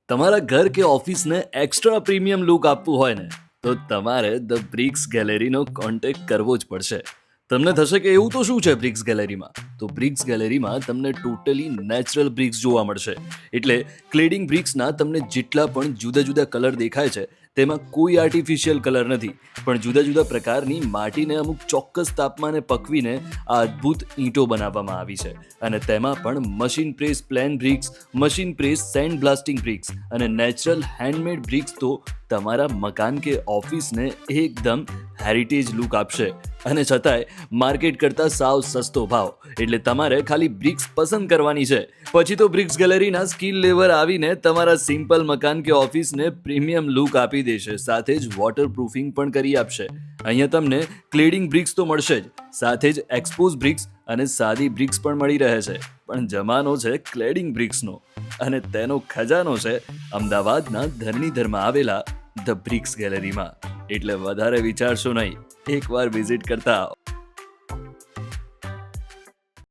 તમારા ઘર કે ઓફિસને એક્સ્ટ્રા પ્રીમિયમ લુક આપવું હોય ને તો તમારે ધ બ્રિક્સ ગેલેરીનો કોન્ટેક્ટ કરવો જ પડશે. તમને થશે કે એવું તો શું છે બ્રિક્સ ગેલેરીમાં? તો બ્રિક્સ ગેલેરીમાં તમને ટોટલી નેચરલ બ્રિક્સ જોવા મળશે. એટલે ક્લેડિંગ બ્રિક્સના તમને જેટલા પણ જુદા જુદા કલર દેખાય છે તેમાં કોઈ આર્ટિફિશિયલ કલર નથી, પણ જુદા જુદા પ્રકારની માટીને અમુક ચોક્કસ તાપમાને પકવીને આ અદ્ભુત ઈંટો બનાવવામાં આવી છે. અને તેમાં પણ machine press plane BRICS, machine press send blasting BRICS અને નેચરલ હેન્ડમેડ બ્રિક્સ તો તમારા મકાન કે ઓફિસને એકદમ હેરિટેજ લુક આપશે. અને છતાંય માર્કેટ કરતાં સાવ સસ્તો ભાવ. એટલે તમારે ખાલી બ્રિક્સ પસંદ કરવાની છે, પછી તો બ્રિક્સ ગેલેરીના સ્કિલ લેવર આવીને તમારા સિમ્પલ મકાન કે ઓફિસને પ્રીમિયમ લુક આપી દેશે, સાથે જ વોટરપ્રૂફિંગ પણ કરી આપશે. અહીંયા તમને ક્લેડિંગ બ્રિક્સ તો મળશે જ, સાથે જ એક્સપોઝ બ્રિક્સ અને સાદી બ્રિક્સ પણ મળી રહે છે. પણ જમાનો છે ક્લેડિંગ બ્રિક્સનો, અને તેનો ખજાનો છે અમદાવાદના ધરણીધરમાં આવેલા ધ બ્રિક્સ ગેલેરીમાં. એટલે વધારે વિચારશો નહીં, એકવાર વિઝિટ કરતા આવો.